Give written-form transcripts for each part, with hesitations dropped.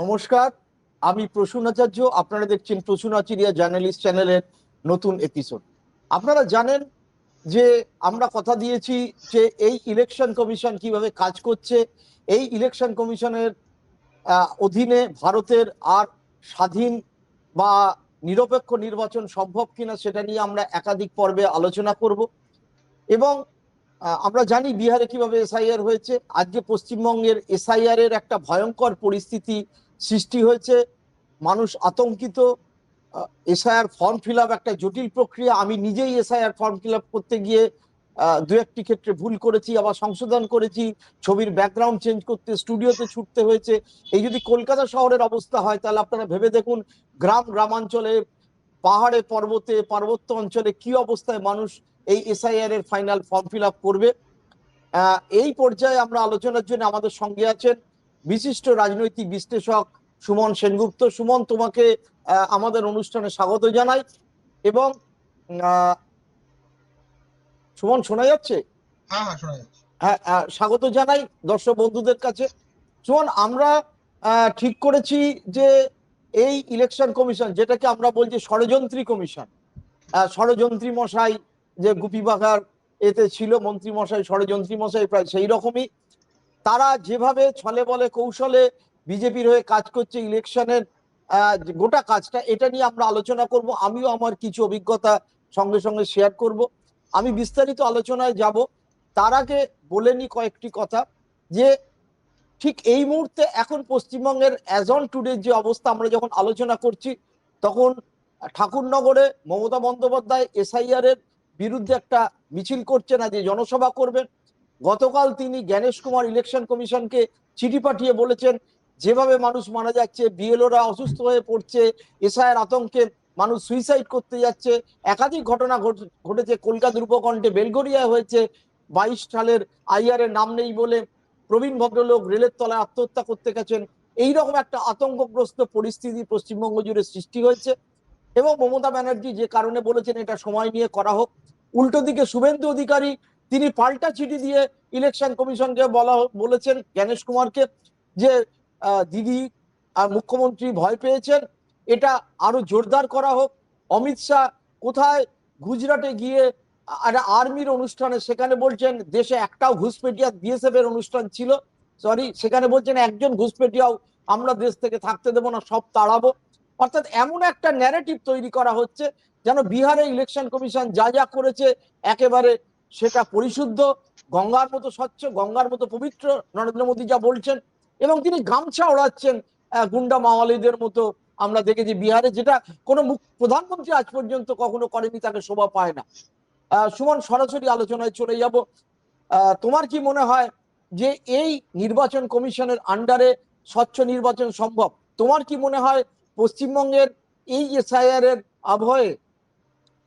নমস্কার, আমি প্রসূন আচার্য। আপনারা দেখছেন প্রসূন আচার্য জার্নালিস্ট চ্যানেলের নতুন এপিসোড। আপনারা জানেন যে আমরা কথা দিয়েছি যে এই ইলেকশন কমিশন কিভাবে কাজ করছে, এই ইলেকশন কমিশনের অধীনে ভারতের আর স্বাধীন বা নিরপেক্ষ নির্বাচন সম্ভব কিনা সেটা নিয়ে আমরা একাধিক পর্বে আলোচনা করব। এবং আমরা জানি বিহারে কিভাবে এসআইআর হয়েছে। আজকে পশ্চিমবঙ্গের এসআইআর এর একটা ভয়ঙ্কর পরিস্থিতি সৃষ্টি হয়েছে, মানুষ আতঙ্কিত। এসআইআর ফর্ম ফিল আপ একটা জটিল প্রক্রিয়া। আমি নিজেই এসআইআর ফর্ম ফিল আপ করতে গিয়ে দু একটি ক্ষেত্রে ভুল করেছি, আবার সংশোধন করেছি। ছবির ব্যাকগ্রাউন্ড চেঞ্জ করতে স্টুডিওতে ছুটতে হয়েছে। এই যদি কলকাতা শহরের অবস্থা হয় তাহলে আপনারা ভেবে দেখুন গ্রামাঞ্চলে, পাহাড়ে, পর্বতে, পার্বত্য অঞ্চলে কি অবস্থায় মানুষ এই এসআইআর এর ফাইনাল ফর্ম ফিল আপ করবে। এই পর্যায়ে আমরা আলোচনার জন্য আমাদের সঙ্গে আছেন বিশিষ্ট রাজনৈতিক বিশ্লেষক সুমন সেনগুপ্ত। সুমন, তোমাকে আমাদের অনুষ্ঠানে স্বাগত জানাই। এবং সুমন, শোনা যাচ্ছে? হ্যাঁ হ্যাঁ, শোনা যাচ্ছে। হ্যাঁ, স্বাগত জানাই দর্শক বন্ধুদের কাছে। সুমন, আমরা ঠিক করেছি যে এই ইলেকশন কমিশন, যেটাকে আমরা বলছি ষড়যন্ত্রী কমিশন, ষড়যন্ত্রী মশাই যে গুপি বাঘার এতে ছিল, মন্ত্রী মশাই ষড়যন্ত্রী মশাই প্রায় সেই রকমই। তারা যেভাবে ছলে বলে কৌশলে বিজেপির হয়ে কাজ করছে ইলেকশনের গোটা কাজটা, এটা নিয়ে আমরা আলোচনা করব। আমিও আমার কিছু অভিজ্ঞতা সঙ্গে সঙ্গে শেয়ার করব। আমি বিস্তারিত আলোচনায় যাব। তার আগে বলে নি কয়েকটি কথা, যে ঠিক এই মুহূর্তে এখন পশ্চিমবঙ্গের অ্যাজ অন টুডে যে অবস্থা, আমরা যখন আলোচনা করছি তখন ঠাকুরনগরে মমতা বন্দ্যোপাধ্যায় এসআইআর এর বিরুদ্ধে একটা মিছিল করছেন, আজ জনসভা করবেন। গতকাল তিনি জ্ঞানেশ কুমার ইলেকশন কমিশনকে চিঠি পাঠিয়ে বলেছেন যেভাবে মানুষ মারা যাচ্ছে, বিএলওরা অসুস্থ হয়ে পড়ছে, এসআইআর আতঙ্কে মানুষ সুইসাইড করতে যাচ্ছে। একাধিক ঘটনা ঘটেছে, কলকাতার উপকণ্ঠে বেলগড়িয়ায় হয়েছে। 22 সালের আইআর এর নাম নেই বলে প্রবীণ ভদ্রলোক রেলের তলায় আত্মহত্যা করতে গেছেন। এইরকম একটা আতঙ্কগ্রস্ত পরিস্থিতি পশ্চিমবঙ্গ জুড়ে সৃষ্টি হয়েছে। এবং মমতা ব্যানার্জি যে কারণে বলেছেন এটা সময় নিয়ে করা হোক, উল্টো দিকে শুভেন্দু অধিকারী তিনি পাল্টা চিঠি দিয়ে ইলেকশন কমিশনকে বলেছেন জ্ঞানেশ কুমারকে যে দিদি আর মুখ্যমন্ত্রী ভয় পেয়েছেন, এটা আরো জোরদার করা হোক। অমিত শাহ কোথায় গুজরাটে গিয়ে একটা আর্মির অনুষ্ঠানে, সেখানে বলছেন দেশে একটাও ঘুষপেটিয়া, বিএসএফ এর অনুষ্ঠান ছিল, সরি, সেখানে বলছেন একজন ঘুষপেটিয়াও আমরা দেশ থেকে থাকতে দেবো না, সব তাড়াবো। অর্থাৎ এমন একটা ন্যারেটিভ তৈরি করা হচ্ছে যেন বিহারে ইলেকশন কমিশন যা যা করেছে একেবারে সেটা পরিশুদ্ধ, গঙ্গার মতো স্বচ্ছ, গঙ্গার মতো পবিত্র, নরেন্দ্র মোদী যা বলছেন। এবং তিনি গামছা ওড়াচ্ছেন গুন্ডা মাওয়ালিদের মতো। আমরা দেখেছি বিহারে, যেটা কোনো প্রধানমন্ত্রী আজ পর্যন্ত কখনো করেনি, তাকে শোভা পায় না। সুমন, সরাসরি আলোচনায় চলে যাব। তোমার কি মনে হয় যে এই নির্বাচন কমিশনের আন্ডারে স্বচ্ছ নির্বাচন সম্ভব? তোমার কি মনে হয় পশ্চিমবঙ্গের এই এসআইআর এর আবহে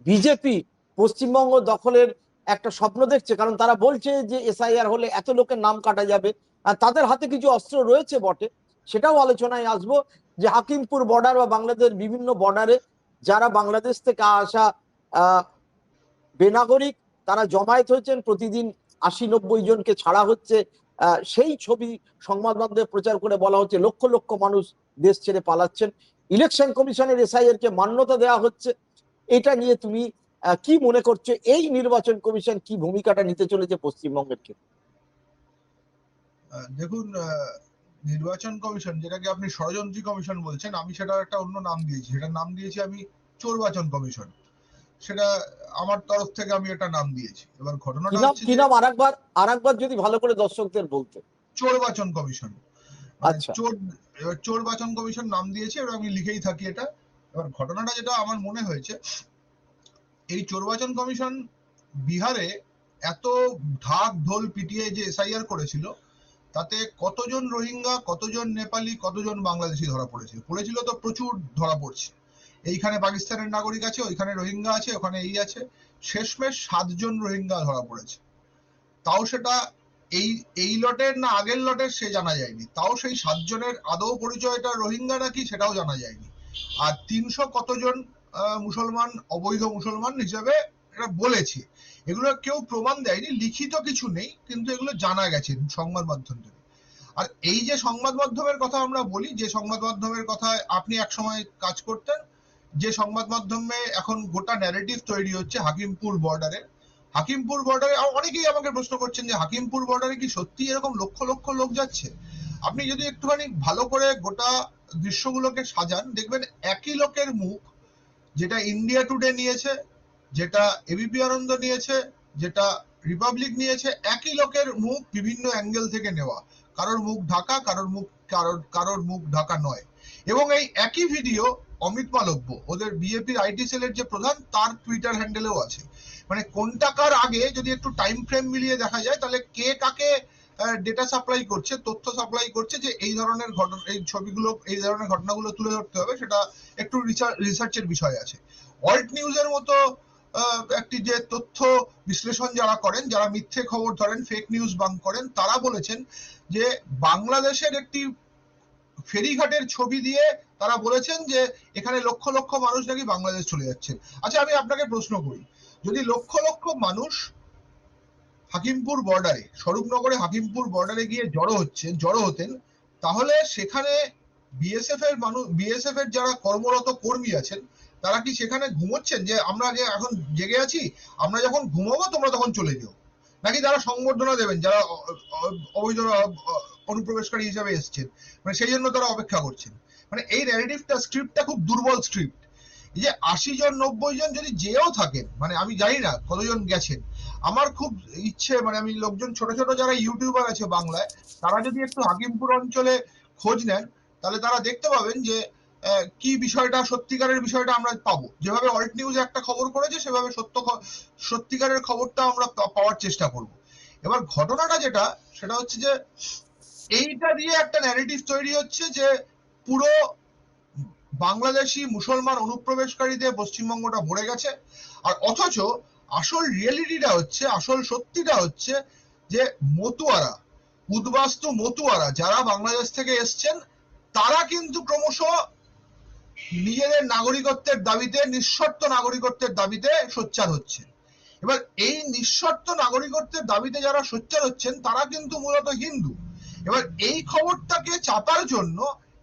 বিজেপি পশ্চিমবঙ্গ দখলের একটা স্বপ্ন দেখছে? কারণ তারা বলছে যে এসআইআর হলে এত লোকের নাম কাটা যাবে, আর তাদের হাতে কিছু অস্ত্র রয়েছে বটে, সেটাও আলোচনায় আসবো। যে হাকিমপুর বর্ডার বা বাংলাদেশের বিভিন্ন বর্ডারে যারা বাংলাদেশ থেকে আসা বেনাগরিক, তারা জমায়েত হয়েছেন, প্রতিদিন 80-90 জনকে ছাড়া হচ্ছে। সেই ছবি সংবাদ মাধ্যমে প্রচার করে বলা হচ্ছে লক্ষ লক্ষ মানুষ দেশ ছেড়ে পালাচ্ছেন। ইলেকশন কমিশনের এসআইআর কে মান্যতা দেওয়া হচ্ছে। এটা নিয়ে তুমি কি মনে করছো? এই নির্বাচন কমিশন কি ভূমিকাটা নিতে চলেছে পশ্চিমবঙ্গের ক্ষেত্রে? দেখুন, নির্বাচন কমিশন, যেটাকে আপনি ষড়যন্ত্রী কমিশন বলছেন, আমি সেটার একটা অন্য নাম দিয়েছি। সেটার নাম দিয়েছি আমি চোরবাচন কমিশন। সেটা আমার তরফ থেকে আমি একটা নাম দিয়েছি। এবার ঘটনাটা হচ্ছে কি যে নাম? আরেকবার যদি ভালো করে দর্শকদের বলতে। চোরবাচন কমিশন, মানে আচ্ছা, চোরবাচন কমিশন নাম দিয়েছি। এবার আমি লিখেই থাকি এটা। এবার ঘটনাটা যেটা আমার মনে হয়েছে, এই চোরবাচন কমিশন বিহারে এত ঢাক ঢোল পিটিয়ে যে এসআইআর করেছিল, তাতে কতজন রোহিঙ্গা, কতজন নেপালি, কতজন বাংলাদেশি ধরা পড়েছিল তো প্রচুর ধরা পড়ছে। এইখানে পাকিস্তানের নাগরিক আছে, ওইখানে রোহিঙ্গা আছে, ওখানে এই আছে। শেষমেশ 7 জন রোহিঙ্গা ধরা পড়েছে। তাও সেটা এই লটের না আগের লটের সে জানা যায়নি। তাও সেই 7 জনের আদৌ পরিচয়টা রোহিঙ্গা নাকি সেটাও জানা যায়নি। আর 300 কতজন মুসলমান, অবৈধ মুসলমান হিসেবে এটা বলেছে। এগুলো কেউ প্রমাণ দেয়নি, লিখিত কিছু নেই, কিন্তু এগুলো জানা গেছে সংবাদ মাধ্যম থেকে। আর এই যে সংবাদ মাধ্যমের কথা আমরা বলি, যে সংবাদ মাধ্যমের কথা আপনি এক সময় কাজ করতেন, যে সংবাদ মাধ্যমে এখন গোটা ন্যারেটিভ তৈরি হচ্ছে হাকিমপুর বর্ডারে, হাকিমপুর বর্ডারে অনেকেই আমাকে প্রশ্ন করছেন যে হাকিমপুর বর্ডারে কি সত্যি এরকম লক্ষ লক্ষ লোক যাচ্ছে? আপনি যদি একটুখানি ভালো করে গোটা দৃশ্যগুলোকে সাজান, দেখবেন একই লোকের মুখ, যেটা ইন্ডিয়া টুডে নিয়েছে, যেটা এবিপি আনন্দ নিয়েছে, যেটা রিপাবলিক নিয়েছে, একই লোকের মুখ বিভিন্ন অ্যাঙ্গেল থেকে নেওয়া, কারোর মুখ ঢাকা, কারোর মুখ ঢাকা নয়। এবং এই একই ভিডিও অমিত মালব্য, ওদের বিজেপির আইটি সেলের যে প্রধান, তার টুইটার হ্যান্ডেলেও আছে। মানে কোনটা কার আগে যদি একটু টাইম ফ্রেম মিলিয়ে দেখা যায়, তাহলে কে কাকে ডেটা সাপ্লাই করছে, তথ্য সাপ্লাই করছে, যে এই ধরনের ঘটনা, এই ছবিগুলো, এই ধরনের ঘটনাগুলো তুলে ধরতে হবে, সেটা একটু রিসার্চের বিষয় আছে। অল্ট নিউজের মতো একটি যে তথ্য বিশ্লেষণ যারা করেন, যারা মিথ্যে খবর ধরেন, ফেক নিউজ বাঙ্ক করেন, তারা বলেছেন যে বাংলাদেশের একটি ফেরিঘাটের ছবি দিয়ে তারা বলেছেন যে এখানে লক্ষ লক্ষ মানুষ নাকি বাংলাদেশ চলে যাচ্ছেন। আচ্ছা, আমি আপনাকে প্রশ্ন করি, যদি লক্ষ লক্ষ মানুষ হাকিমপুর বর্ডারে, স্বরূপনগরে হাকিমপুর বর্ডারে গিয়ে জড়ো হতেন, তাহলে সেখানে বিএসএফ এর যারা কর্মরত কর্মী আছেন, তারা কি সেখানে ঘুমোচ্ছেন যে আমরা যে এখন জেগে আছি, আমরা যখন ঘুমাবো তোমরা তখন চলে যাও? নাকি তারা সংবর্ধনা দেবেন যারা অবৈধ অনুপ্রবেশকারী হিসাবে এসছেন, মানে সেই জন্য তারা অপেক্ষা করছেন? মানে এই ন্যারেটিভটা, স্ক্রিপ্টটা খুব দুর্বল স্ক্রিপ্ট। এই যে 80 জন 90 জন যদি যেও থাকেন, মানে আমি জানি না কতজন গেছেন, আমার খুব ইচ্ছে, মানে আমি লোকজন, ছোট ছোট যারা ইউটিউবার আছে বাংলায়, তারা যদি একটু হাকিমপুর অঞ্চলে খোঁজ নেন, তাহলে তারা দেখতে পাবেন যে কি বিষয়টা, সত্যিকারের বিষয়টা আমরা পাবো। যেভাবে অল্ট নিউজ একটা খবর করেছে, সেভাবে সত্যিকারের খবরটা আমরা পাওয়ার চেষ্টা করব। এবার ঘটনাটা যেটা, সেটা হচ্ছে যে এইটা দিয়ে একটা ন্যারেটিভ তৈরি হচ্ছে যে পুরো বাংলাদেশি মুসলমান অনুপ্রবেশকারীদের পশ্চিমবঙ্গটা ভরে গেছে। আর অথচ আসল রিয়েলিটিটা হচ্ছে, আসল সত্যিটা হচ্ছে যে মতুয়ারা, উদ্বাস্তু মতুয়ারা যারা বাংলাদেশ থেকে এসছেন, তারা কিন্তু ক্রমশ নিজেদের নাগরিকত্বের দাবিতে, নিঃশর্ত নাগরিকত্বের দাবিতে সোচ্চার হচ্ছে। এবার এই নিঃশর্ত নাগরিকত্বের দাবিতে যারা সোচ্চার হচ্ছেন, তারা কিন্তু মূলত হিন্দু। এবার এই খবরটাকে চাপার জন্য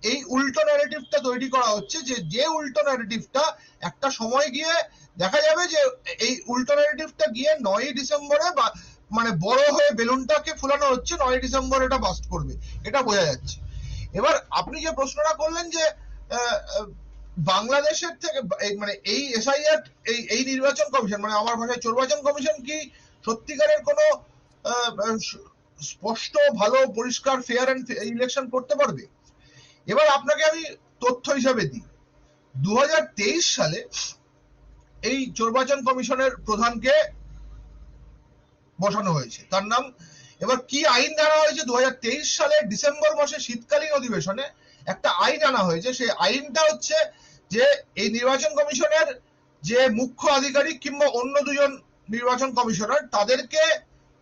এই উল্টো ন্যারেটিভটা তৈরি করা হচ্ছে, যে উল্টো ন্যারেটিভটা একটা সময় গিয়ে দেখা যাবে যে এই উল্টো ন্যারেটিভটা গিয়ে 9ই ডিসেম্বরে, মানে বড় হয়ে বেলুনটাকে ফুলানো হচ্ছে, 9ই ডিসেম্বর এটা বাস্ট করবে, এটা বোঝা যাচ্ছে। এবার আপনি যে প্রশ্নটা করলেন যে বাংলাদেশের থেকে, মানে এই এসআইআর, এই নির্বাচন কমিশন, মানে আমার ভাষায় চোরবাচন কমিশন কি সত্যিকারের কোনো স্পষ্ট, ভালো, পরিষ্কার, ফেয়ার এন্ড ইলেকশন করতে পারবে? এবার আপনাকে আমি তথ্য হিসাবে দিই, 2023 সালে এই চোরবাচন কমিশনের প্রধানকে বসানো হয়েছে, তার নাম, এবার কি আইন আনা হয়েছে 2023 সালে ডিসেম্বর মাসে শীতকালীন অধিবেশনে একটা আইন আনা হয়েছে। সেই আইনটা হচ্ছে যে এই নির্বাচন কমিশনের যে মুখ্য আধিকারিক কিংবা অন্য দুজন নির্বাচন কমিশনার, তাদেরকে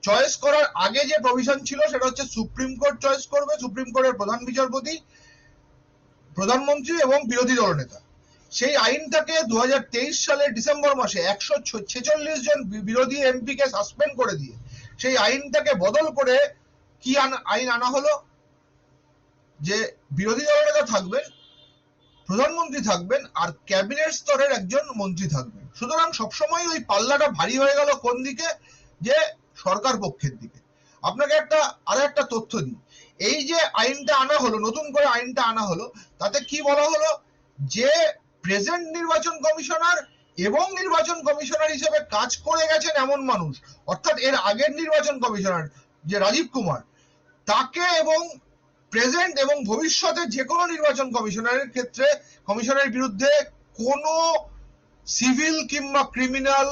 চয়েস করার আগে যে প্রভিশন ছিল, সেটা হচ্ছে সুপ্রিম কোর্ট চয়েস করবে, সুপ্রিম কোর্টের প্রধান বিচারপতি, প্রধানমন্ত্রী এবং বিরোধী দলনেতা। সেই আইনটাকে 2023 সালের ডিসেম্বর মাসে 146 জন বিরোধী এমপিকে সাসপেন্ড করে দিয়ে সেই আইনটাকে বদল করে কি আইন আনা হলো, যে বিরোধী দলনেতা থাকবেন, প্রধানমন্ত্রী থাকবেন, আর ক্যাবিনেট স্তরের একজন মন্ত্রী থাকবেন। সুতরাং সবসময় ওই পাল্লাটা ভারী হয়ে গেল কোন দিকে, যে সরকার পক্ষের দিকে। আপনাকে আরো একটা তথ্য দিই, এই যে আইনটা আনা হলো, নতুন করে আইনটা আনা হলো, তাতে কি বলা হলো, যে প্রেজেন্ট নির্বাচন কমিশনার এবং নির্বাচন কমিশনার হিসেবে কাজ করে গেছেন এমন মানুষ, অর্থাৎ এর আগের নির্বাচন কমিশনার যে রাজীব কুমার, তাকে এবং প্রেজেন্ট এবং ভবিষ্যতে যে কোনো নির্বাচন কমিশনারের ক্ষেত্রে, কমিশনের বিরুদ্ধে কোনো সিভিল কিংবা ক্রিমিনাল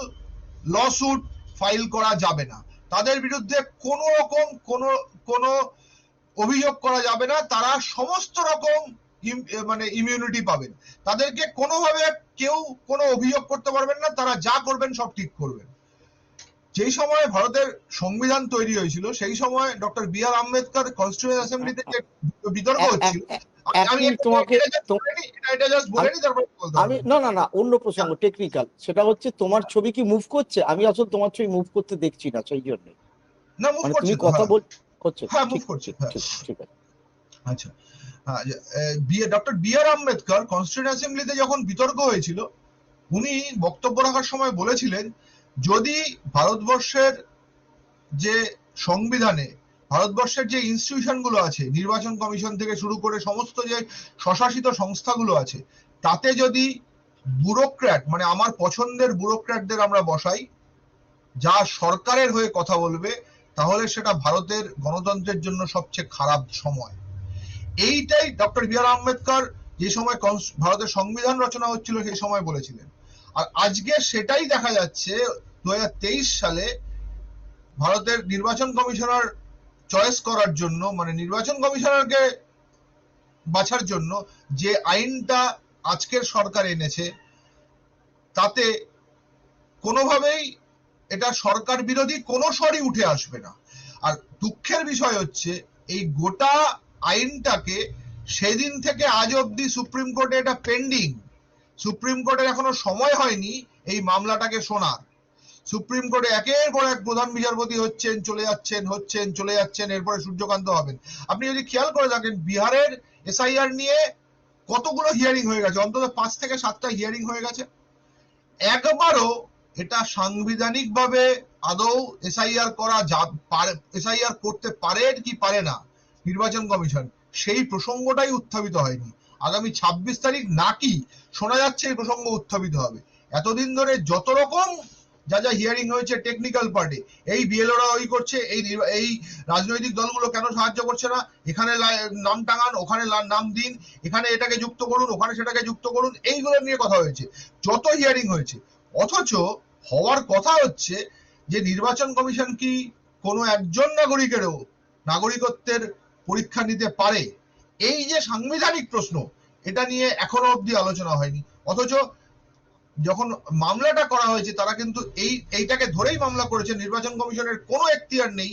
লসুট ফাইল করা যাবে না, তাদের বিরুদ্ধে কোনো রকম কোনো অভিযোগ করা যাবে না, তারা সমস্ত রকম মানে ইমিউনিটি পাবেন, তাদেরকে কোনোভাবে কেউ কোনো অভিযোগ করতে পারবেন না, তারা যা করবেন সব ঠিক করবেন। যেই সময় ভারতের সংবিধান তৈরি হয়েছিল, সেই সময় ডক্টর বি আর আম্বেদকর কনস্টিটিউয়েন্ট অ্যাসেম্বলিতে যে বিতর্ক হচ্ছিল, আমি তোমাকে এটা জাস্ট বলে নি, তারপর আমি না অন্য প্রসঙ্গ, টেকনিক্যাল, সেটা হচ্ছে তোমার ছবি কি মুভ করছে? আমি আসলে তোমার ছবি মুভ করতে দেখছি না, সেই জন্য। না, মুভ মানে করছে, তুমি কথা করছো, হ্যাঁ মুভ করছে, ঠিক আছে। আচ্ছা, ডক্টর বি আর আম্বেদকর কনস্টিটিউশন অ্যাসেম্বলিতে যখন বিতর্ক হয়েছিল, উনি বক্তব্য রাখার সময় বলেছিলেন, যদি ভারতবর্ষের যে সংবিধানে ভারতবর্ষের যে ইনস্টিটিউশন গুলো আছে, নির্বাচন কমিশন থেকে শুরু করে সমস্ত যে স্বশাসিত সংস্থাগুলো আছে, তাতে যদি ব্যুরোক্র্যাট মানে আমার পছন্দের ব্যুরোক্র্যাটদের আমরা বসাই, যা সরকারের হয়ে কথা বলবে, তাহলে সেটা ভারতের গণতন্ত্রের জন্য সবচেয়ে খারাপ সময়। এইটাই ডক্টর বি আর আম্বেদকর যে সময় ভারতের সংবিধান রচনা হচ্ছিল সেই সময় বলেছিলেন। আর আজকে সেটাই দেখা যাচ্ছে 2023 সালে ভারতের নির্বাচন কমিশনার চয়েস করার জন্য, মানে নির্বাচন কমিশনারকে বাছার জন্য যে আইনটা আজকের সরকার এনেছে, তাতে কোনোভাবেই এটা সরকার বিরোধী কোনো স্বরই উঠে আসবে না। আর দুঃখের বিষয় হচ্ছে, এই গোটা আইনটাকে সেদিন থেকে আজ অব্দি সুপ্রিম কোর্টে এটা পেন্ডিং। সুপ্রিম কোর্টের এখনো সময় হয়নি এই মামলাটাকে শোনার। সুপ্রিম কোর্টে একের পর এক প্রধান বিচারপতি হচ্ছেন, চলে যাচ্ছেন, হচ্ছেন, চলে যাচ্ছেন, এরপরে সূর্যকান্ত হবেন। আপনি যদি খেয়াল করে থাকেন, বিহারের এসআইআর নিয়ে কতগুলো হিয়ারিং হয়ে গেছে, অন্তত 5 থেকে 7টা হিয়ারিং হয়ে গেছে। একবারও এটা সাংবিধানিক ভাবে আদৌ এসআইআর করা এসআইআর করতে পারে কি পারে না নির্বাচন কমিশন, সেই প্রসঙ্গটাই উত্থাপিত হয়নি। আগামী 26 তারিখ নাকি শোনা যাচ্ছে এই প্রসঙ্গ উত্থাপিত হবে। এতদিন ধরে যত রকম যা যা হিয়ারিং হয়েছে টেকনিক্যাল পার্টে, এই বিএলওরা ওই করছে, এই রাজনৈতিক দলগুলো কেন সাহায্য করছে না, এখানে নাম টাঙান, ওখানে নাম দিন, এখানে এটাকে যুক্ত করুন, ওখানে সেটাকে যুক্ত করুন, এইগুলো নিয়ে কথা হয়েছে, যত হিয়ারিং হয়েছে। অথচ হওয়ার কথা হচ্ছে যে নির্বাচন কমিশন কি কোনো একজন নাগরিকেরও নাগরিকত্বের পরীক্ষা নিতে পারে, এই যে সাংবিধানিক প্রশ্ন, এটা নিয়ে এখনো অবধি আলোচনা হয়নি। অথচ যখন মামলাটা করা হয়েছে, তারা কিন্তু এইটাকে ধরেই মামলা করেছে, নির্বাচন কমিশনের কোনো এখতিয়ার নেই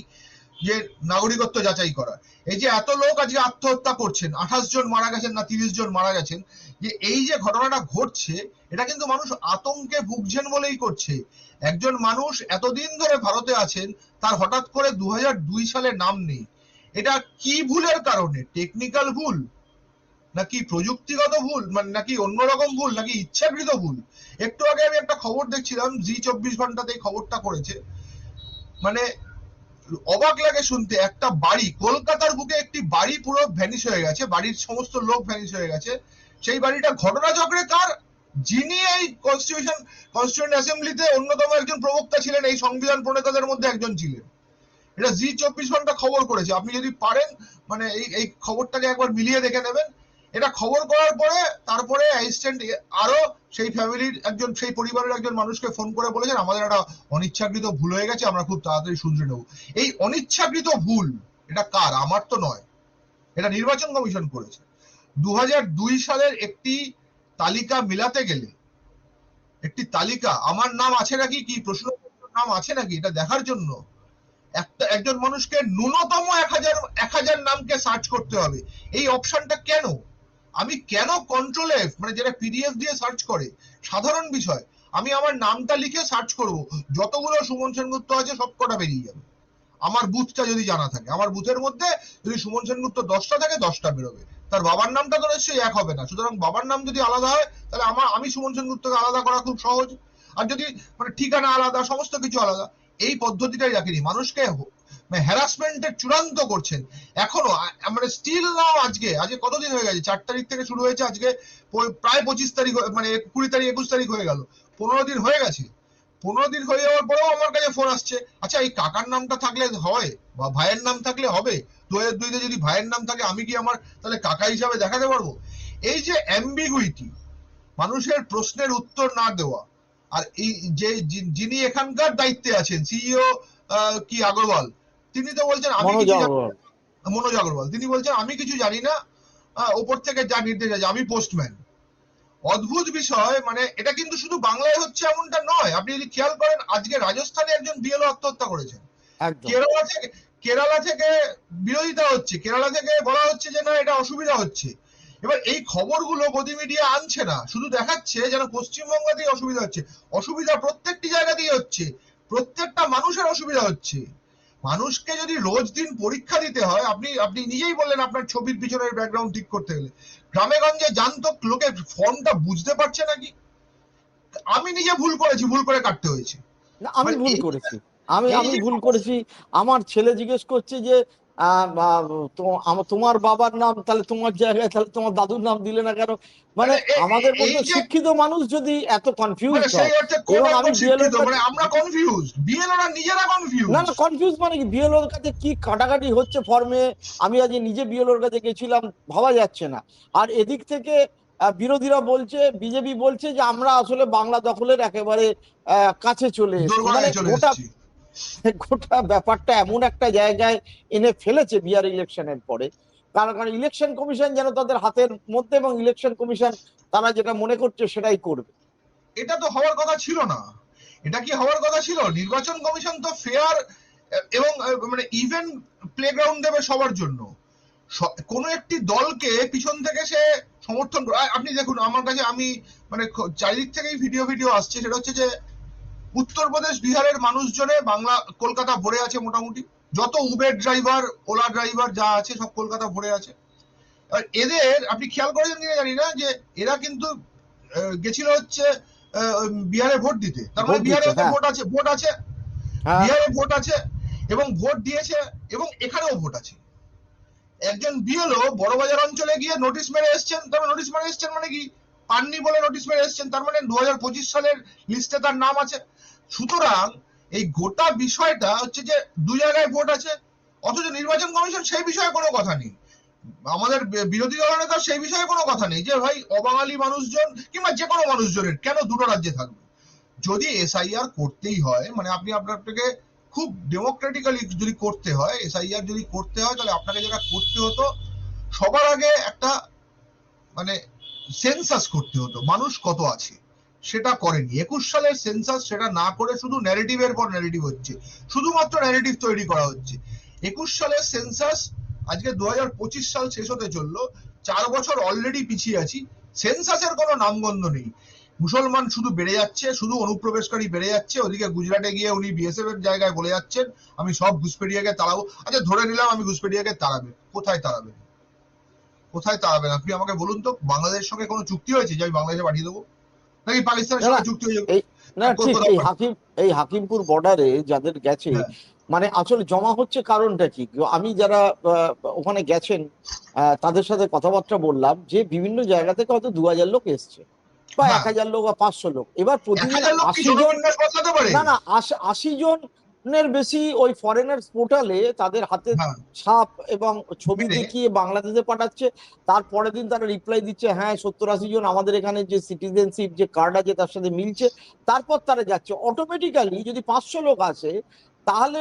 যে নাগরিকত্ব যাচাই করার। এই যে এত লোক আজকে আত্মহত্যা করছেন, 28 জন মারা গেছেন না 30 জন মারা গেছেন, যে এই যে ঘটনাটা ঘটছে, এটা কিন্তু মানুষ আতঙ্কে ভুগছেন বলেই করছে। একজন মানুষ এতদিন ধরে ভারতে আছেন, তার হঠাৎ করে 2002 সালে নাম নেই। এটা কি ভুলের কারণে? টেকনিক্যাল ভুল, নাকি প্রযুক্তিগত ভুল, মানে নাকি অন্যরকম ভুল, নাকি ইচ্ছাকৃত ভুল? একটু আগে আমি একটা খবর দেখছিলাম, জি 24 ঘন্টাতে এই খবরটা করেছে, মানে অবাক লাগে শুনতে। একটা বাড়ি, কলকাতার বুকে একটি বাড়ি পুরো ভ্যানিশ হয়ে গেছে, বাড়ির সমস্ত লোক ভ্যানিশ হয়ে গেছে। সেই বাড়িটা ঘটনাচক্রে কার? যিনি এই কনস্টিটিউয়েন্ট অ্যাসেম্বলিতে অন্যতম একজন প্রবক্তা ছিলেন, এই সংবিধান প্রণেতাদের মধ্যে একজন ছিলেন। এটা জি 24 ঘন্টা খবর করেছে। আপনি যদি পারেন মানে এই খবরটাকে একবার মিলিয়ে দেখে নেবেন। এটা খবর করার পরে তারপরে অ্যাসিস্ট্যান্ট আরো সেই ফ্যামিলির একজন, সেই পরিবারের একজন মানুষকে ফোন করে বলেছেন, আমাদের একটা অনিচ্ছাকৃত ভুল হয়ে গেছে, আমরা খুব তাড়াতাড়ি শুধরে নেব। এই অনিচ্ছাকৃত ভুল এটা কার? আমার তো নয়, এটা নির্বাচন কমিশন করেছে। 2002 সালের একটি তালিকা মিলাতে গেলে, একটি তালিকা আমার নাম আছে নাকি, কি প্রশ্ন নাম আছে নাকি, এটা দেখার জন্য একজন মানুষকে ন্যূনতম 1000 নামকে সার্চ করতে হবে। এই অপশনটা কেন? আমি কেন কন্ট্রোল এফ, মানে যেটা পিডিএফ দিয়ে সার্চ করে, সাধারণ বিষয়, আমি আমার নামটা লিখে সার্চ করব, যতগুলো সুমন সেনগুপ্ত আছে সবকটা বেরিয়ে যাবে। আমার বুথটা যদি জানা থাকে, আমার বুথের মধ্যে যদি সুমন সেনগুপ্ত 10টা থাকে 10টা বেরোবে। তার বাবার নামটা তো নিশ্চয়ই এক হবে না, সুতরাং বাবার নাম যদি আলাদা হয়, তাহলে আমি সুমন সেনগুপ্তকে আলাদা করা খুব সহজ। আর যদি মানে ঠিকানা আলাদা, সমস্ত কিছু আলাদা, এই পদ্ধতিটাই রাখেনি, মানুষকে হ্যারাসমেন্টের চূড়ান্ত করছেন এখনো। মানে স্টিল নাও আজকে কতদিন হয়ে গেছে? 4 তারিখ থেকে শুরু হয়েছে, আজকে প্রায় 25 তারিখ, মানে 20 তারিখ 21 তারিখ হয়ে গেল, 15 দিন হয়ে গেছে। 15 দিন হয়ে যাওয়ার পরেও আমার কাছে ফোন আসছে, আচ্ছা এই কাকার নামটা থাকলে হয়, বা ভাইয়ের নাম থাকলে হবে, 2002-তে যদি ভাইয়ের নাম থাকে, আমি কি আমার তাহলে কাকা হিসাবে দেখাতে পারবো? এই যে অ্যাম্বিগুইটি, মানুষের প্রশ্নের উত্তর না দেওয়া। আর এই যে যিনি এখানকার দায়িত্বে আছেন, সিইও কি আগরওয়াল, তিনি তো বলছেন আমি কিছু জানি না। মনোজ আগরওয়াল, তিনি বলছেন আমি কিছু জানি না, ওপর থেকে যা নির্দেশ আছে, আমি পোস্টম্যান। অদ্ভুত বিষয়। মানে এটা কিন্তু শুধু বাংলায় হচ্ছে এমনটা নয়। আপনি যদি খেয়াল করেন, আজকে রাজস্থানে একজন বিএলও আত্মহত্যা করেছেন, কেরালা থেকে বিরোধিতা হচ্ছে, কেরালা থেকে বলা হচ্ছে যে না এটা অসুবিধা হচ্ছে। এবার এই খবরগুলো গদি মিডিয়া আনছে না, শুধু দেখাচ্ছে যেন পশ্চিমবঙ্গতেই অসুবিধা হচ্ছে। অসুবিধা প্রত্যেকটি জায়গাতেই হচ্ছে, প্রত্যেকটা মানুষের অসুবিধা হচ্ছে। মানুষকে যদি রোজ দিন পরীক্ষা দিতে হয়, আপনি নিজেই বললেন আপনার ছবির পিছনের ব্যাকগ্রাউন্ড ঠিক করতে গেলে গ্রামে গঞ্জে জানতো লোকে ফর্মটা বুঝতে পারছে নাকি। আমি নিজে ভুল করেছি, ভুল করে কাটতে হয়েছে। না, আমি মানে ভুল এই করেছি, আমি এই আমি যে ভুল করেছি। আমার ছেলে জিজ্ঞেস করছে যে তোমার বাবার নাম, তাহলে তোমার জায়গায় তাহলে তোমার দাদুর নাম দিলে না কেন? মানে মানে আমাদের এই মধ্যে যে শিক্ষিত মানুষ যদি এত কনফিউজ মানে সেই হয়, অর্থে কোন এবং আমি অঙ্ক বিএলওর শিক্ষিত, মানে কাছে, আমরা কনফিউজড, বিএলওরা নিজেরা না কনফিউজ। না কনফিউজ মানে কি, বিএলওর কাছে কি কাটাকাটি হচ্ছে ফর্মে, আমি আজ নিজে বিএলওর কাছে গেছিলাম, ভাবা যাচ্ছে না। আর এদিক থেকে বিরোধীরা বলছে, বিজেপি বলছে যে আমরা আসলে বাংলা দখলের একেবারে কাছে চলে এসেছি। মানে দোরগোড়ায় চলে গোটা এসেছি। গোটা ব্যাপারটা এমন একটা জায়গায় এনে ফেলেছে বিহার ইলেকশনের পরে। কারণ ইলেকশন কমিশন যেন তাদের হাতের মধ্যে, এবং ইলেকশন কমিশন তারা যেটা মনে করছে সেটাই করবে। এটা তো হওয়ার কথা ছিল না। এটা কি হওয়ার কথা ছিল? নির্বাচন কমিশন তো ফেয়ার এবং মানে ইভেন প্লেগ্রাউন্ড দেবে সবার জন্য। কোন একটি দলকে পিছন থেকে সে সমর্থন করে। আপনি দেখুন আমার কাছে, আমি মানে চারিদিক থেকেই ভিডিও আসছে, সেটা হচ্ছে যে উত্তরপ্রদেশ বিহারের মানুষজনে বাংলা কলকাতা ভরে আছে মোটামুটি, যত উবের ড্রাইভার ওলা ড্রাইভার যা আছে সব কলকাতা ভরে আছে। আর এদের আপনি খেয়াল করেছেন কিনা জানি না, যে এরা কিন্তু গেছিল হচ্ছে বিহারে ভোট দিতে। তার মানে ভোট বিহারে দিতে, ওদের হ্যাঁ ভোট আছে, হ্যাঁ। বিহারে ভোট আছে এবং ভোট দিয়েছে, এবং এখানেও ভোট আছে। একজন বিএলও বড়বাজার অঞ্চলে গিয়ে নোটিশ মেরে এসছেন। তবে নোটিশ মেরে এসছেন মানে কি, পাননি বলে নোটিশ মেরে এসছেন, তার মানে 2025 সালের লিস্টে তার নাম আছে। সুতরাং এই গোটা বিষয়টা হচ্ছে যে দু জায়গায় ভোট আছে, অথচ নির্বাচন কমিশন সেই বিষয়ে কোনো কথা নেই। আমাদের বিরোধী দলনেতা সেই বিষয়ে কোনো কথা নেই যে ভাই অবাঙালি মানুষজন কিংবা যে কোনো মানুষজনের কেন দুটো রাজ্যে থাকবে। যদি এসআইআর করতেই হয়, মানে আপনাকে খুব ডেমোক্রেটিক্যালি যদি করতে হয়, এসআইআর যদি করতে হয়, তাহলে আপনাকে যেটা করতে হতো, সবার আগে একটা মানে সেন্সাস করতে হতো মানুষ কত আছে। সেটা করেনি 21 সালের সেন্সাস, সেটা না করে শুধু ন্যারেটিভের পর ন্যারেটিভ হচ্ছে, শুধুমাত্র ন্যারেটিভ তৈরি করা হচ্ছে। 21 সালের সেন্সাস, আজকে 2025 সাল শেষ হতে চললো, 4 বছর অলরেডি পিছিয়ে আছি। সেন্সাসের কোনো নামগন্ধ নেই। মুসলমান শুধু বেড়ে যাচ্ছে, শুধু অনুপ্রবেশকারী বেড়ে যাচ্ছে। ওদিকে গুজরাটে গিয়ে উনি বিএসএফ এর জায়গায় বলে যাচ্ছেন আমি সব ঘুষপেটিয়াকে তাড়াবো। আচ্ছা ধরে নিলাম আমি ঘুষপেটিয়াকে তাড়াবেন, কোথায় তাড়াবেন? কোথায় তাড়াবেন আপনি আমাকে বলুন তো? বাংলাদেশের সঙ্গে কোনো চুক্তি হয়েছে যে আমি বাংলাদেশে পাঠিয়ে দেবো, নাকি পাকিস্তানের না না সঙ্গে চুক্তি হয়েছে? এই না ঠিক, এই হাকিমপুর বর্ডারে যাদের গেছে, হ্যাঁ মানে আসলে জমা হচ্ছে কারণটা কি? আমি যারা ওখানে গেছেন তাদের সাথে কথাবার্তা বললাম, যে বিভিন্ন জায়গা থেকে হয়তো 2000 লোক এসছে, বা হ্যাঁ 1000 লোক বা 500 লোক। এবার প্রতিদিন 1000 লোক কি 80 জন, জনবিন্যাস বদলাতে পারে? না না 80 জনের বেশি ওই ফরেনার্স পোর্টালে তাদের হাতে হ্যাঁ ছাপ এবং ছবি মেরে দেখিয়ে বাংলাদেশে পাঠাচ্ছে। তারপরের দিন তারা রিপ্লাই দিচ্ছে হ্যাঁ 70-80 জন আমাদের এখানে যে সিটিজেনশিপ যে কার্ড আছে তার সাথে মিলছে। তারপর তারা যাচ্ছে। অটোমেটিক্যালি যদি 500 লোক আসে, তাহলে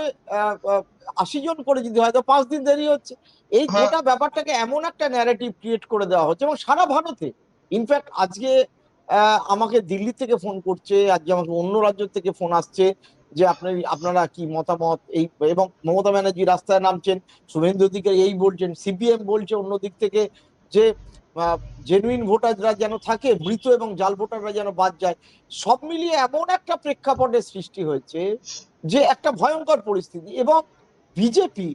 80 জন করে যদি হয়, তো 5 দিন দেরি হচ্ছে। এই হ্যাঁ গোটা ব্যাপারটাকে এমন একটা ন্যারেটিভ ক্রিয়েট করে দেওয়া হচ্ছে, এবং সারা ভারতে। ইনফ্যাক্ট আজকে আমাকে দিল্লি থেকে ফোন করছে, আজকে আমাকে অন্য রাজ্য থেকে ফোন আসছে যে আপনারা কি মতামত এই, এবং মমতা ব্যানার্জি রাস্তায় নামছেন, শুভেন্দু অধিকারী এই বলছেন, সিপিএম বলছে অন্য দিক থেকে যে জেনুইন ভোটাররা যেন থাকে, মৃত এবং জাল ভোটাররা যেন বাদ যায়। সব মিলিয়ে এমন একটা প্রেক্ষাপটের সৃষ্টি হয়েছে যে একটা ভয়ঙ্কর পরিস্থিতি। এবং বিজেপি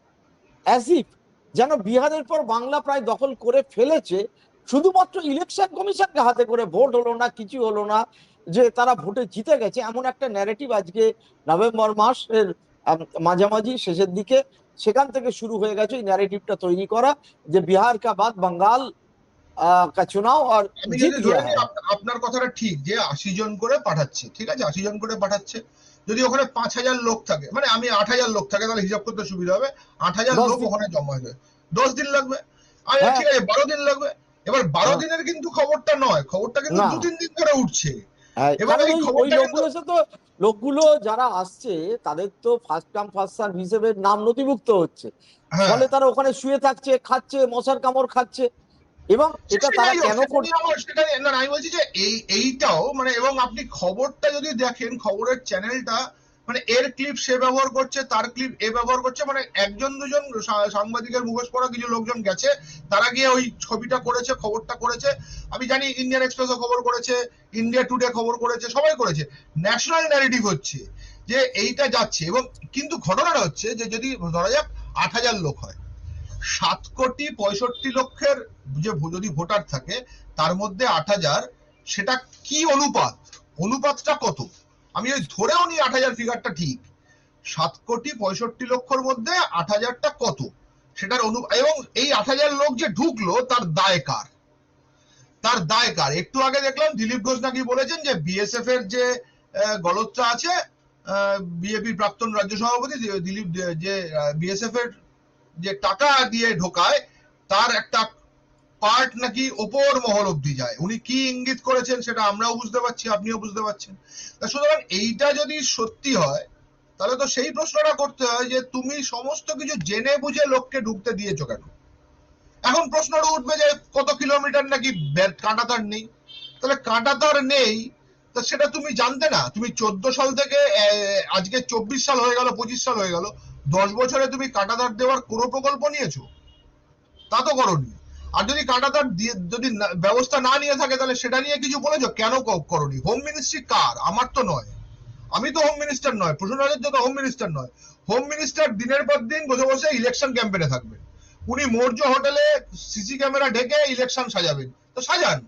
অ্যাজ ইফ যেন বিহারের পর বাংলা প্রায় দখল করে ফেলেছে, শুধুমাত্র ইলেকশন কমিশনকে হাতে করে, ভোট হলো না, কিছু হলো না, যে তারা ভোটে জিতে গেছে, এমন একটা ন্যারেটিভ আজকে নভেম্বর মাসের মাঝামাঝি শেষের দিকে সেখান থেকে শুরু হয়ে গেছে এই ন্যারেটিভটা তৈরি করা, যে বিহার কা বাদ বাঙ্গাল কা চুনাও আর আমি জিত যদি ধরে গিয়া নিই হ্যায়। আপনার কথাটা ঠিক, যে 80 জন করে পাঠাচ্ছে, ঠিক আছে 80 জন করে পাঠাচ্ছে। যদি ওখানে 5000 লোক থাকে, মানে আমি 8000 লোক থাকে, তাহলে হিসাব করতে সুবিধা হবে। 8000 10 লোক দিন, ওখানে জমা হয়ে যায়, 10 দিন লাগবে। আর হ্যাঁ ঠিক আছে 12 দিন লাগবে। এবার 12 হ্যাঁ, দিনের কিন্তু খবরটা নয়, খবরটা কিন্তু না 2-3 দিন ধরে উঠছে। হ্যাঁ, এবং কারণ এই ওই ওই খবরটা কিন্তু লোকগুলো এসে তো, লোকগুলো যারা আসছে তাদের তো ফার্স্ট কাম ফার্স্ট সার্ভ হিসেবে নাম নথিভুক্ত হচ্ছে। হ্যাঁ ফলে তারা ওখানে শুয়ে থাকছে, খাচ্ছে, মশার কামড় খাচ্ছে। এবং এটা তারা সেটাই হোক, কেন সেটা করছে? নিয়ে আমার সেটা না না, আমি বলছি যে এইটাও মানে, এবং আপনি খবরটা যদি দেখেন, খবরের চ্যানেলটা মানে এর ক্লিপ সে ব্যবহার করছে, তার ক্লিপ এ ব্যবহার করছে, মানে একজন দুজন সাংবাদিকের মুখোশ পরা কিছু লোকজন গেছে, তারা গিয়ে ওই ছবিটা করেছে, খবরটা করেছে। আমি জানি ইন্ডিয়ান এক্সপ্রেসও খবর করেছে, ইন্ডিয়া টুডে খবর করেছে, সবাই করেছে। ন্যাশনাল ন্যারেটিভ হচ্ছে যে এইটা যাচ্ছে। এবং কিন্তু ঘটনাটা হচ্ছে যে যদি ধরা যাক 8,000 লোক হয়, 7,65,00,000 যে যদি ভোটার থাকে তার মধ্যে 8,000, সেটা কি অনুপাত, অনুপাতটা কত? আমি ওই ধরেও নি 8,000 ফিগারটা ঠিক, 7,65,00,000 মধ্যে 8,000টা কত সেটার এবং এই 8,000 লোক যে ঢুকলো তার দায় কার, তার দায় কার? একটু আগে দেখলাম দিলীপ ঘোষ নাকি বলেছেন যে বিএসএফ এর যে গলতটা আছে, বিজেপির প্রাক্তন রাজ্য সভাপতি দিলীপ, যে বিএসএফ এর যে টাকা দিয়ে ঢোকায় তার একটা পার্ট নাকি ওপর মহল অব্দি যায়। উনি কি ইঙ্গিত করেছেন সেটা আমরাও বুঝতে পারছি, আপনিও বুঝতে পারছেন। সুতরাং এইটা যদি সত্যি হয় তাহলে তো সেই প্রশ্নটা করতে হয় যে তুমি সমস্ত কিছু জেনে বুঝে লোককে ঢুকতে দিয়েছো কেন? এখন প্রশ্নটা উঠবে যে কত কিলোমিটার নাকি কাঁটাতার নেই। তাহলে কাঁটাতার নেই তা সেটা তুমি জানতে না? তুমি 14 সাল থেকে আজকে 24 সাল হয়ে গেল, 25 সাল হয়ে গেল, 10 বছরে তুমি কাঁটাতার দেওয়ার কোনো প্রকল্প নিয়েছো? তা তো করোনি। আর যদি কাঁটাতার যদি ব্যবস্থা না নিয়ে থাকে তাহলে সেটা নিয়ে কিছু বলেছো কেন করোনি? হোম মিনিস্ট্রি কার? আমার তো নয়, আমি তো হোম মিনিস্টার নয়, প্রশাসনের তো হোম মিনিস্টার নয়। হোম মিনিস্টার দিনের পর দিন বসে বসে ইলেকশন ক্যাম্পেনে থাকবেন। উনি মৌর্য হোটেলে সিসি ক্যামেরা ঢেকে ইলেকশন সাজাবেন, তো সাজান।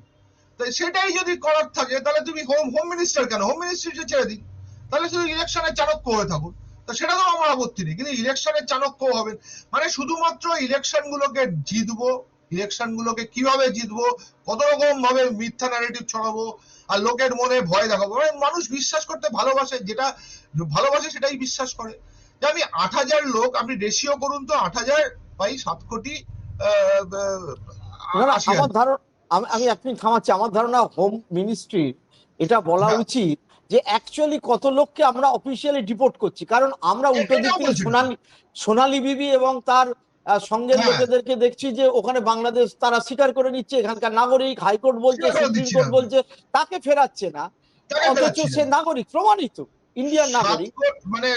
তাই সেটাই যদি করার থাকে তাহলে তুমি হোম মিনিস্টার কেন? হোম মিনিস্ট্রিটা ছেড়ে দিন, তাহলে শুধু ইলেকশনের চাণক্য হয়ে থাকুন, তো সেটা তো আমার আপত্তি নেই। কিন্তু ইলেকশনের চাণক্য হবেন মানে শুধুমাত্র ইলেকশন গুলোকে জিতবো, ইলেকশন গুলোকে কিভাবে জিতবো, কত রকম ভাবে মিথ্যা ন্যারেটিভ ছড়াবো আর লোকের মনে ভয় দেখাবো। মানে মানুষ বিশ্বাস করতে ভালোবাসে, যেটা ভালোবাসে সেটাই বিশ্বাস করে। যে আমি 8,000 লোক, আপনি রেশিও করুন তো, 8,000 বাই 7 কোটি না না 80,000। আমার ধারণা, আমি আপনি থামাচ্ছি, আমার ধারণা হোম মিনিস্ট্রি এটা বলা হ্যাঁ, উচিত যে অ্যাকচুয়ালি কত লোককে আমরা অফিসিয়ালি ডিপোর্ট করছি। কারণ আমরা উল্টো দিক এটাও থেকে বলছেন। সোনালী বিবি এবং তার সঙ্গের হ্যাঁ, লোকেদেরকে দেখছি যে ওখানে বাংলাদেশ তারা স্বীকার করে নিচ্ছে, এখানকার নাগরিক, হাইকোর্ট বলছে, সেটা করে সুপ্রিম দিচ্ছি না কোর্ট আমি, বলছে, তাকে ফেরাচ্ছে না, তাকে অথচ ফেরাচ্ছি না। সে নাগরিক, প্রমাণিত ইন্ডিয়ান নাগরিক। মানে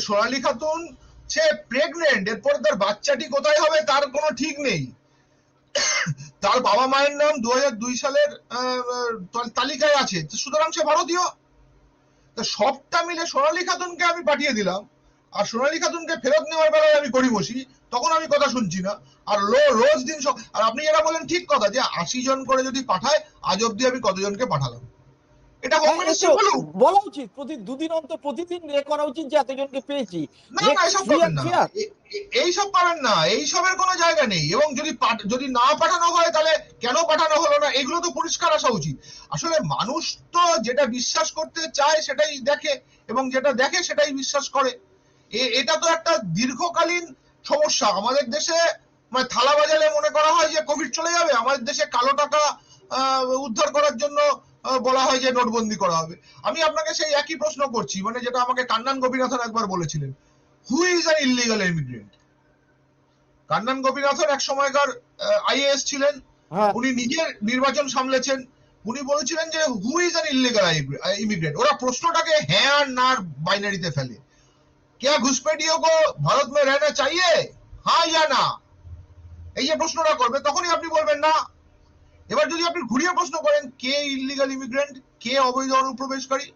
সোনালী খাতুন সে প্রেগনেন্ট, এরপর তার বাচ্চাটি কোথায় হবে তার কোনো ঠিক নেই। তার বাবা মায়ের নাম 2002 সালের তালিকায় আছে, সুতরাং সে ভারতীয়। তো সবটা মিলে সোনালী খাতুনকে আমি পাঠিয়ে দিলাম, আর সোনালী খাতুনকে ফেরত নেওয়ার বেলায় আমি করি বসি, তখন আমি কথা শুনছি না। আর রোজ দিন আর আপনি যেটা বলেন ঠিক কথা, যে 80 জন করে যদি পাঠায়, আজ অব্দি আমি কতজনকে পাঠালাম? এটা হোম হ্যাঁ, মিনিস্ট্রি এতো বলুক। বলা উচিত, প্রতি দুদিন অন্তর প্রতিদিন করা উচিত যে এতজনকে পেয়েছি। না না, মেক এসব ফ্রি পাবেন অ্যান্ড না, ফেয়ার। এইসব পাবেন না, এইসবের কোনো জায়গা নেই। এবং যদি না পাঠানো হয় তাহলে কেন পাঠানো হলো না, এগুলো তো পরিষ্কার আসা উচিত। আসলে মানুষ তো যেটা বিশ্বাস করতে চায় সেটাই দেখে, এবং যেটা দেখে সেটাই বিশ্বাস করে। এটা তো একটা দীর্ঘকালীন সমস্যা আমাদের দেশে। মানে থালা বাজালে মনে করা হয় যে কোভিড চলে যাবে, আমাদের দেশে কালো টাকা উদ্ধার করার জন্য বলা হয় যে নোটবন্দি করা হবে। আমি আপনাকে সেই একই প্রশ্ন করছি, মানে যেটা আমাকে কান্নান গোপীনাথন একবার বলেছিলেন, who is an illegal immigrant? Kannan Gopinathan এক সময়কার আইএএস ছিলেন, হ্যাঁ, উনি নিজে নির্বাচন সামলেছেন। উনি বলেছিলেন যে হু ইজ অ্যান ইললিগাল ইমিগ্রেন্ট। ওরা প্রশ্নটাকে হ্যাঁ আর না বাইনারিতে ফেলে। क्या घुसपैठियों को भारत में रहना चाहिए, हाँ या না, এই যে প্রশ্নটা করবে তখনই আপনি বলবেন না। এবার যদি আপনি ঘুরিয়ে প্রশ্ন করেন কে ইললিগাল ইমিগ্রেন্ট, কে অবৈধ অনুপ্রবেশকারী,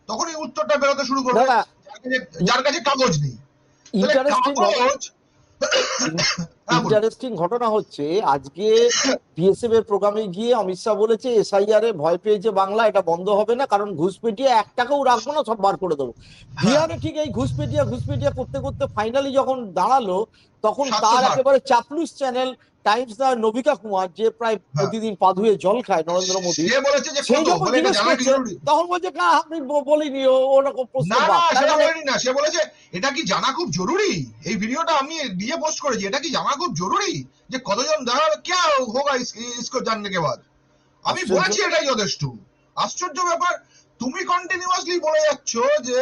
তখনই উত্তরটা বেরোতে শুরু করবে, দাদা, যার কাছে কাগজ নেই। তাহলে ইন্টারেস্টিং কাগজ হ্যাঁ বলুন। ইন্টারেস্টিং ঘটনা হচ্ছে আজকে বিএসএফ এর প্রোগ্রামে গিয়ে অমিত শাহ বলেছে এসআইআর এ ভয় পেয়েছে বাংলা, এটা বন্ধ হবে না, কারণ ঘুষপেটিয়া 1 টাকাও রাখবো না, সব বার করে দেবো। হ্যাঁ, বিহারে ঠিক এই ঘুষপেটিয়া করতে করতে ফাইনালি যখন দাঁড়ালো, তখন তার 760। একেবারে চাপলুস চ্যানেল টাইমস দা নবিকা কুমার, যে প্রায় হ্যাঁ, প্রতিদিন পা ধুয়ে জল খায় নরেন্দ্র মোদী, সে বলেছে যে সেই কত, যখন বলে এটা জিজ্ঞেস জানা কি করছে জরুরি? তখন বলছে না আপনি বলিনি, ওরকম প্রশ্ন না না, বাদ। তার সেটা মানে বলেনি না, সে বলেছে এটা কি জানা খুব জরুরি। এই ভিডিওটা আমি দিয়ে পোস্ট করেছি, এটা কি জানা খুব জরুরি যে কতজন দেখা क्या होगा इसको जानने के बाद। আমি আশ্চর্য। বলেছি এটাই যথেষ্ট। আশ্চর্য ব্যাপার, তুমি কন্টিনিউয়াসলি বলে যাচ্ছ যে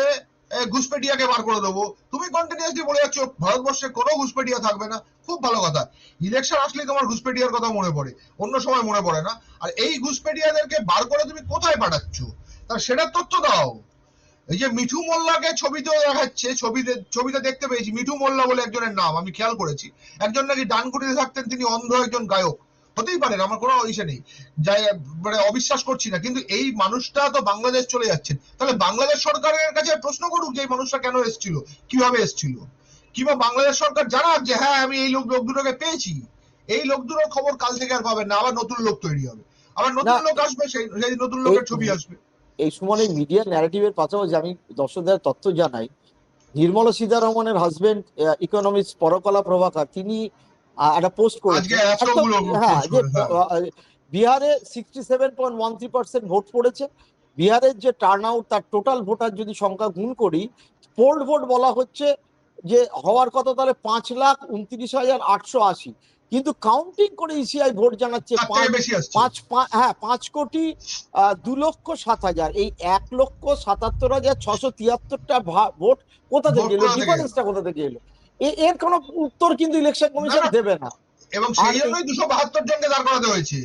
ঘুষপেটিয়াকে বার করে দেবো, তুমি কন্টিনিউয়াসলি বলে যাচ্ছ ভারতবর্ষে কোনো ঘুষপেটিয়া থাকবে না। খুব ভালো কথা, ইলেকশন আসলেই তোমার ঘুষপেটিয়ার কথা মনে পড়ে, অন্য সময় মনে পড়ে না। আর এই ঘুষপেটিয়াদেরকে বার করে তুমি কোথায় পাঠাচ্ছ তার সেটার তথ্য দাও। এই যে মিঠু মোল্লাকে ছবিতেও দেখাচ্ছে, ছবিতে দেখতে পেয়েছি মিঠু মোল্লা বলে একজনের নাম আমি খেয়াল করেছি। একজন নাকি ডানকুটিতে থাকতেন, তিনি অন্ধ একজন গায়ক। হতেই পারে, আমার কোনো ইসে নেই, যাই মানে অবিশ্বাস করছি না, কিন্তু এই মানুষটা তো বাংলাদেশ চলে যাচ্ছেন, তাহলে বাংলাদেশ সরকারের কাছে প্রশ্ন করুক যে এই মানুষটা কেন এসেছিল, কিভাবে এসেছিল, কিংবা বাংলাদেশ সরকার জানাক যে হ্যাঁ আমি এই লোক দুটোকে পেয়েছি। এই লোক দুটোর খবর কাল থেকে আর পাবেন না, আবার নতুন লোক তৈরি হবে, আবার নতুন লোক আসবে, সেই নতুন লোকের ছবি আসবে। এই সময় মিডিয়া ন্যারেটিভের পাশাপাশি আমি দর্শকদের তথ্য জানাই, নির্মলা সীতারমণের হাজবেন্ড ইকোনমিক্স পরকলা প্রভাকর, তিনি একটা পোস্ট আজকে করেছেন এতগুলো হ্যাঁ পোস্ট যে করে, হ্যাঁ বিহারে 67.13% ভোট পড়েছে। বিহারের যে টার্ন আউট, তার টোটাল ভোটার যদি সংখ্যা গুণ করি, পোল্ড ভোট বলা হচ্ছে যে হওয়ার কথা তাহলে 5,29,880, কিন্তু কাউন্টিং করে ইসিআই ভোট জানাচ্ছে তার থেকে বেশি আসছে। 5,02,07,000। এই 1,77,673টা ভোট কোথা থেকে এলো, ডিফারেন্সটা কোথা থেকে এলো? এর কোনো উত্তর কিন্তু ইলেকশন কমিশন দেবে না, এবং সেই জন্যই 272 জনকে দাঁড় করাতে হয়েছে।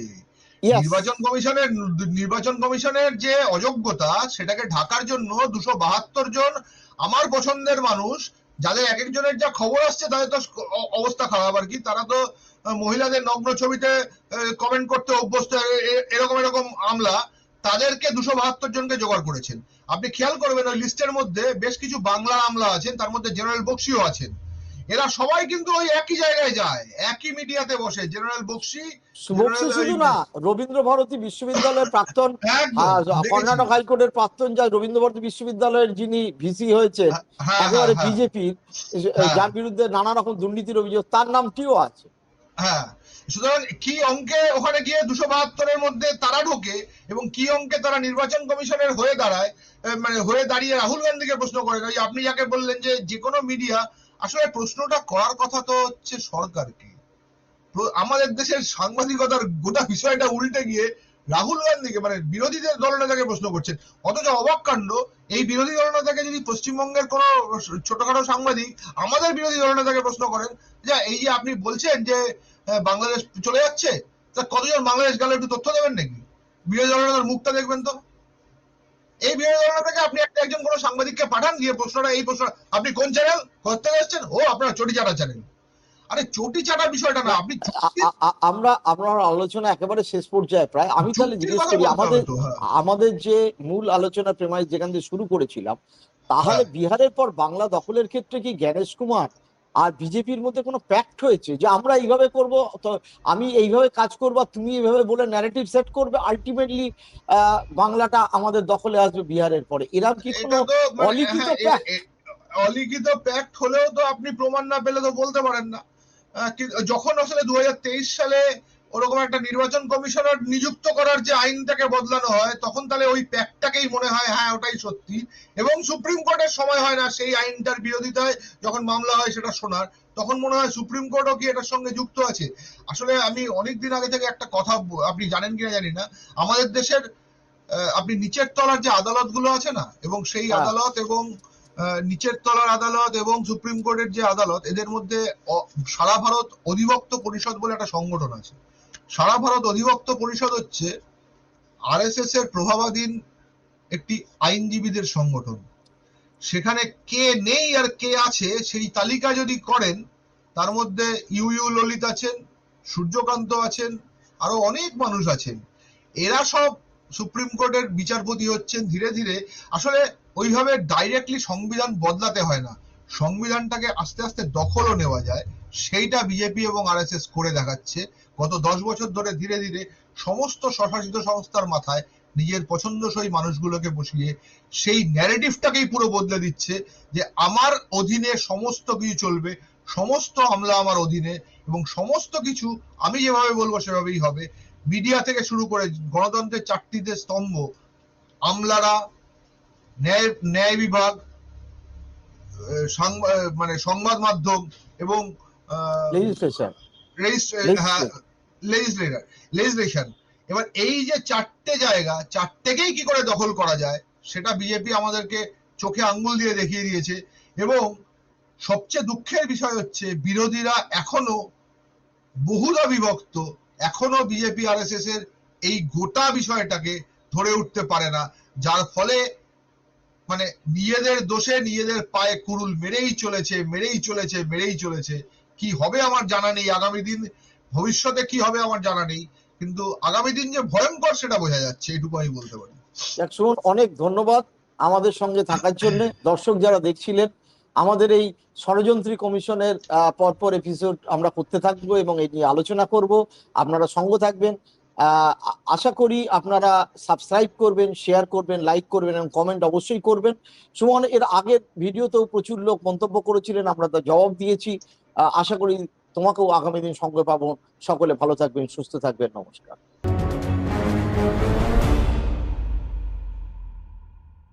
নির্বাচন কমিশনের যে অযোগ্যতা, সেটাকে ঢাকার জন্য 272 জন আমার পছন্দের মানুষ, যাদের এক একজনের যা খবর আসছে তাদের তো অবস্থা খারাপ আর কি, তারা তো মহিলাদের নগ্ন ছবিতে কমেন্ট করতে অভ্যস্ত, এরকম এরকম আমলা, তাদেরকে 272 জনকে জোগাড় করেছেন। আপনি খেয়াল করবেন ওই লিস্টের মধ্যে বেশ কিছু বাংলার আমলা আছেন, তার মধ্যে জেনারেল বক্সিও আছেন। এরা সবাই কিন্তু ওই একই জায়গায় যায়, একই মিডিয়াতে বসে। জেনারেল বক্সি শুধু না, রবীন্দ্র ভারতী বিশ্ববিদ্যালয়ের প্রাক্তন, কর্ণাটক হাইকোর্টের প্রাক্তন যা রবীন্দ্র ভারতী বিশ্ববিদ্যালয়ের যিনি ভিসি হয়েছেন একেবারে বিজেপির, যার বিরুদ্ধে নানা রকম দুর্নীতির অভিযোগ, তার নামটিও আছে। হ্যাঁ, সুতরাং কি অঙ্কে ওখানে গিয়ে 272-এর মধ্যে তারা ঢোকে, এবং কি অঙ্কে তারা নির্বাচন কমিশনের হয়ে দাঁড়ায়, মানে হয়ে দাঁড়িয়ে রাহুল গান্ধীকে প্রশ্ন করেন। ওই আপনি যাকে বললেন যে কোনো মিডিয়া, আসলে প্রশ্নটা করার কথা তো হচ্ছে সরকারকে। আমাদের দেশের সাংবাদিকতার গোটা বিষয়টা উল্টে গিয়ে রাহুল গান্ধীকে, মানে বিরোধীদের দলনেতাকে প্রশ্ন করছেন। অথচ অবাক কাণ্ড, এই বিরোধী দলনেতাকে যদি পশ্চিমবঙ্গের কোন ছোটখাটো সাংবাদিক আমাদের বিরোধী দলনেতাকে প্রশ্ন করেন যে এই যে আপনি বলছেন যে বাংলাদেশ চলে যাচ্ছে, তা কতজন বাংলাদেশ গেলে একটু তথ্য দেবেন নাকি? বিরোধী দলনেতার মুখটা দেখবেন তো। এই বিরোধী দলনেতাকে আপনি একজন কোন সাংবাদিককে পাঠান, গিয়ে প্রশ্নটা এই প্রশ্ন, আপনি কোন চ্যানেল করতে যাচ্ছেন? ও আপনার চটি চাটা চ্যানেল। আরে চটি চাটা বিষয়টা না, আপনি আমরা আলোচনা একেবারে শেষ পর্যায়ে প্রায়। আমি তাহলে জিজ্ঞেস করি, আমাদের যে মূল আলোচনা প্রেমাইজ যেখান থেকে শুরু করেছিলাম, তাহলে বিহারের পর বাংলা দখলের ক্ষেত্রে কি জ্ঞানেশ কুমার আর বিজেপির মধ্যে কোনো প্যাক্ট হয়েছে যে আমরা এইভাবে করব, আমি এইভাবে কাজ করবো, তুমি এইভাবে বলে ন্যারেটিভ সেট করবে, আলটিমেটলি বাংলাটা আমাদের দখলে আসবে বিহারের পরে? এরকম কি কোনো অলিখিত প্যাক্ট? অলিখিত প্যাক্ট হলেও তো আপনি প্রমাণ না পেলে তো বলতে পারেন না। যখন আসলে 2023 সালে ওরকম একটা নির্বাচন কমিশনার নিযুক্ত করার যে আইনটাকে বদলানো হয়, তখন তাহলে ওই প্যাক্টটাকেই মনে হয় হ্যাঁ ওটাই সত্যি, এবং সুপ্রিম কোর্টের সময় হয় না সেই আইনটার বিরোধিতায় যখন মামলা হয় সেটা শোনার, তখন মনে হয় সুপ্রিম কোর্টও কি এটার সঙ্গে যুক্ত আছে। আসলে আমি অনেকদিন আগে থেকে একটা কথা, আপনি জানেন কিনা জানি না, আমাদের দেশের আপনি নিচের তলার যে আদালতগুলো আছে না, এবং সেই আদালত এবং নিচের তলার আদালত এবং সুপ্রিম কোর্টের যে আদালত, এদের মধ্যে সারা ভারত অধিবক্ত পরিষদ বলে একটা সংগঠন আছে। সারা ভারত অধিবক্ত পরিষদ হচ্ছে আরএসএস এর প্রভাবাধীন একটি আইনজীবীদের সংগঠন। সেখানে কে নেই আর কে আছে সেই তালিকা যদি করেন, তার মধ্যে ইউ ললিত আছেন, সূর্যকান্ত আছেন, আরো অনেক মানুষ আছেন। এরা সব সুপ্রিম কোর্টের বিচারপতি হচ্ছেন ধীরে ধীরে। আসলে ওইভাবে ডাইরেক্টলি সংবিধান বদলাতে হয় না, সংবিধানটাকে আস্তে আস্তে দখলও নেওয়া যায়, সেইটা বিজেপি এবং আরএসএস করে দেখাচ্ছে গত 10 বছর ধরে। ধীরে ধীরে সমস্ত স্বশাসিত সংস্থার মাথায় নিজের পছন্দসই মানুষগুলোকে বসিয়ে সেই ন্যারেটিভটাকেই পুরো বদলে দিচ্ছে যে আমার অধীনে সমস্ত কিছু চলবে, সমস্ত আমলা আমার অধীনে, এবং সমস্ত কিছু আমি যেভাবে বলবো সেভাবেই হবে। মিডিয়া থেকে শুরু করে গণতন্ত্রের 4টি স্তম্ভ, আমলারা, ন্যায় বিভাগ, মানে সংবাদ মাধ্যম এবং লেজিসলেশন, এবার এই যে 4টে জায়গা, 4টেকেই কি করে দখল করা যায় সেটা বিজেপি আমাদেরকে চোখে আঙ্গুল দিয়ে দেখিয়ে দিয়েছে। এবং সবচেয়ে দুঃখের বিষয় হচ্ছে বিরোধীরা এখনো বহুদা বিভক্ত, এখনো বিজেপি আরএসএস এর এই গোটা বিষয়টাকে ধরে উঠতে পারে না, যার ফলে মানে নিজেদের দোষে নিজেদের পায়ে কুড়ুল মেরেই চলেছে। কি হবে আমার জানা নেই। আগামী দিন ভবিষ্যতে কি হবে আমার জানা নেই, কিন্তু আগামী দিন যে ভয়ঙ্কর সেটা বোঝা যাচ্ছে, এটুকু আমি বলতে পারি। সুমন, অনেক ধন্যবাদ আমাদের সঙ্গে থাকার জন্য। দর্শক যারা দেখছিলেন, আমাদের এই ষড়যন্ত্রী কমিশনের পরপর এপিসোড আমরা করতে থাকবো এবং এই নিয়ে আলোচনা করব। আপনারা সঙ্গ থাকবেন। আশা করি আপনারা সাবস্ক্রাইব করবেন, শেয়ার করবেন, লাইক করবেন এবং কমেন্ট অবশ্যই করবেন। সুমন, এর আগের ভিডিওতেও প্রচুর লোক মন্তব্য করেছিলেন, আমরা তার জবাব দিয়েছি। আশা করি তোমাকেও আগামী দিন সঙ্গে পাবো। সকলে ভালো থাকবেন, সুস্থ থাকবেন, নমস্কার।